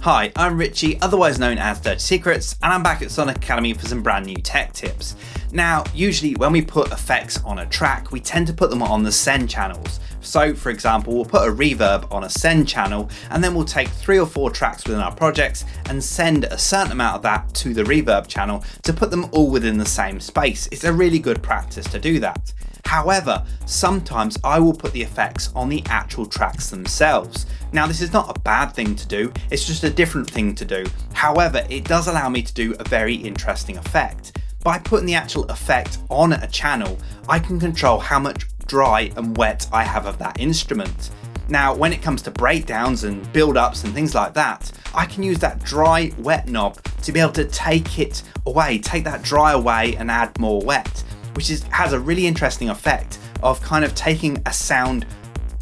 Hi, I'm Richie, otherwise known as Dirty Secrets, and I'm back at Sonic Academy for some brand new tech tips. Now, usually when we put effects on a track, we tend to put them on the send channels. So, for example, we'll put a reverb on a send channel, and then we'll take 3 or 4 tracks within our projects and send a certain amount of that to the reverb channel to put them all within the same space. It's a really good practice to do that. However, sometimes I will put the effects on the actual tracks themselves. Now, this is not a bad thing to do, it's just a different thing to do. However, it does allow me to do a very interesting effect. By putting the actual effect on a channel, I can control how much dry and wet I have of that instrument. Now, when it comes to breakdowns and build-ups and things like that, I can use that dry wet knob to be able to take it away, take that dry away and add more wet, which has a really interesting effect of kind of taking a sound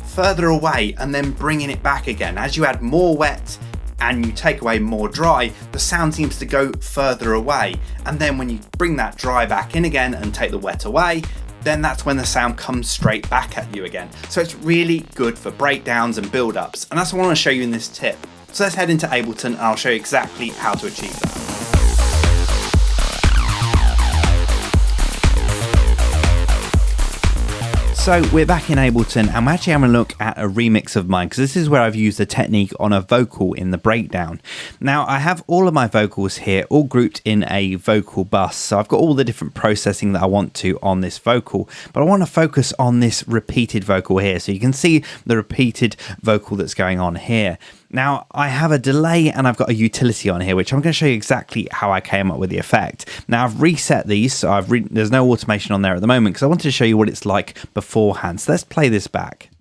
further away and then bringing it back again. As you add more wet and you take away more dry, the sound seems to go further away. And then when you bring that dry back in again and take the wet away, then that's when the sound comes straight back at you again. So it's really good for breakdowns and build-ups. And that's what I want to show you in this tip. So let's head into Ableton and I'll show you exactly how to achieve that. So we're back in Ableton and we're actually having a look at a remix of mine because this is where I've used the technique on a vocal in the breakdown. Now I have all of my vocals here all grouped in a vocal bus, so I've got all the different processing that I want to on this vocal, but I want to focus on this repeated vocal here, so you can see the repeated vocal that's going on here. Now, I have a delay and I've got a utility on here, which I'm going to show you exactly how I came up with the effect. Now, I've reset these, so there's no automation on there at the moment because I wanted to show you what it's like beforehand. So let's play this back.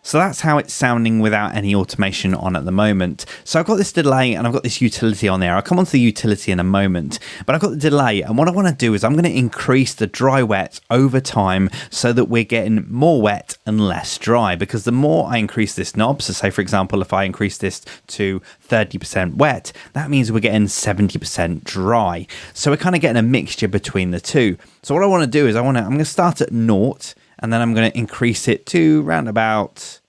So that's how it's sounding without any automation on at the moment. So I've got this delay and I've got this utility on there. I'll come on to the utility in a moment, but I've got the delay, and what I want to do is I'm going to increase the dry wet over time so that we're getting more wet and less dry, because the more I increase this knob, so say for example if I increase this to 30% wet, that means we're getting 70% dry. So we're kind of getting a mixture between the two. So what I want to do is I'm going to start at 0, and then I'm going to increase it to around about,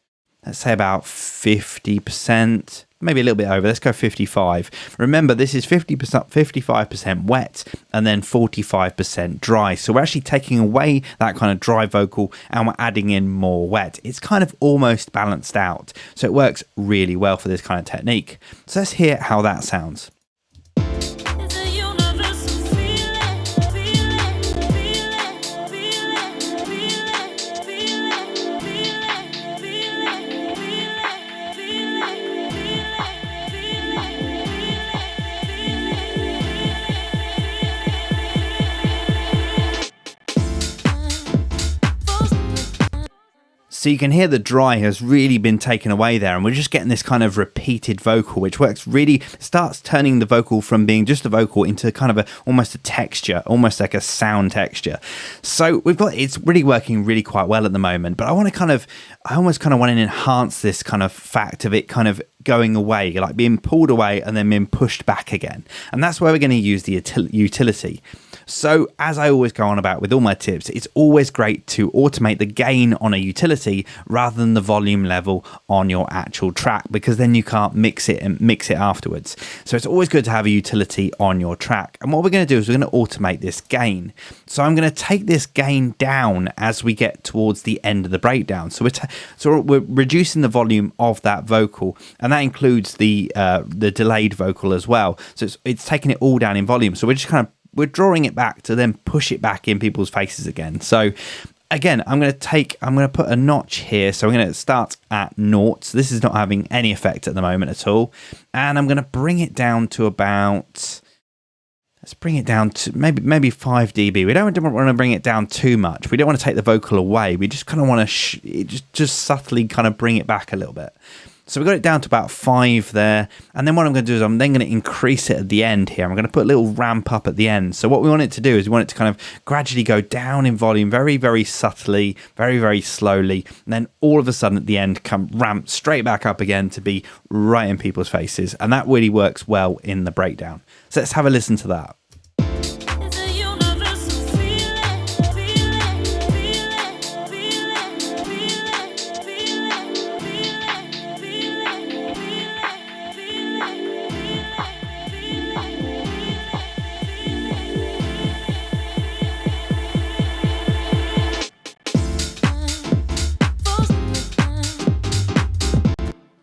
let's say about 50%, maybe a little bit over. Let's go 55. Remember, this is 55% wet and then 45% dry. So we're actually taking away that kind of dry vocal and we're adding in more wet. It's kind of almost balanced out. So it works really well for this kind of technique. So let's hear how that sounds. So you can hear the dry has really been taken away there, and we're just getting this kind of repeated vocal, which works really, starts turning the vocal from being just a vocal into kind of almost a texture, almost like a sound texture. So it's really working really quite well at the moment, but I almost kind of want to enhance this kind of fact of it kind of going away, like being pulled away and then being pushed back again. And that's where we're going to use the utility. So as I always go on about with all my tips, it's always great to automate the gain on a utility rather than the volume level on your actual track, because then you can't mix it afterwards. So it's always good to have a utility on your track. And what we're going to do is we're going to automate this gain. So I'm going to take this gain down as we get towards the end of the breakdown. So we're reducing the volume of that vocal, and that includes the delayed vocal as well. So it's taking it all down in volume. So we're drawing it back to then push it back in people's faces again. So again, I'm going to put a notch here. So I'm going to start at 0. So this is not having any effect at the moment at all. And I'm going to bring it down to about, let's bring it down to maybe 5 dB. We don't want to bring it down too much. We don't want to take the vocal away. We just kind of want to just subtly kind of bring it back a little bit. So we got it down to about 5 there. And then what I'm going to do is I'm then going to increase it at the end here. I'm going to put a little ramp up at the end. So what we want it to do is we want it to kind of gradually go down in volume very, very subtly, very, very slowly. And then all of a sudden at the end come ramp straight back up again to be right in people's faces. And that really works well in the breakdown. So let's have a listen to that.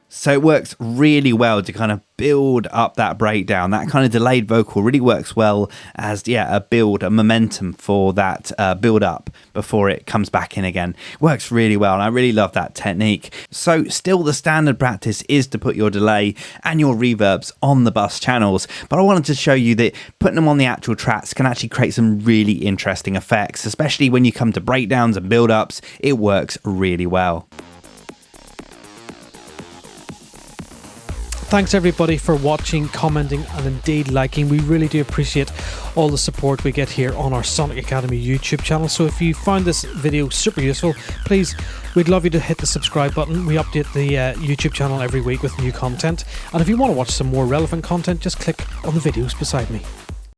So it works really well to kind of build up that breakdown. That kind of delayed vocal really works well as, a momentum for that build up before it comes back in again. Works really well, and I really love that technique. So still the standard practice is to put your delay and your reverbs on the bus channels, but I wanted to show you that putting them on the actual tracks can actually create some really interesting effects, especially when you come to breakdowns and build ups. It works really well. Thanks everybody for watching, commenting and indeed liking. We really do appreciate all the support we get here on our Sonic Academy YouTube channel. So if you found this video super useful, please, we'd love you to hit the subscribe button. We update the YouTube channel every week with new content. And if you want to watch some more relevant content, just click on the videos beside me.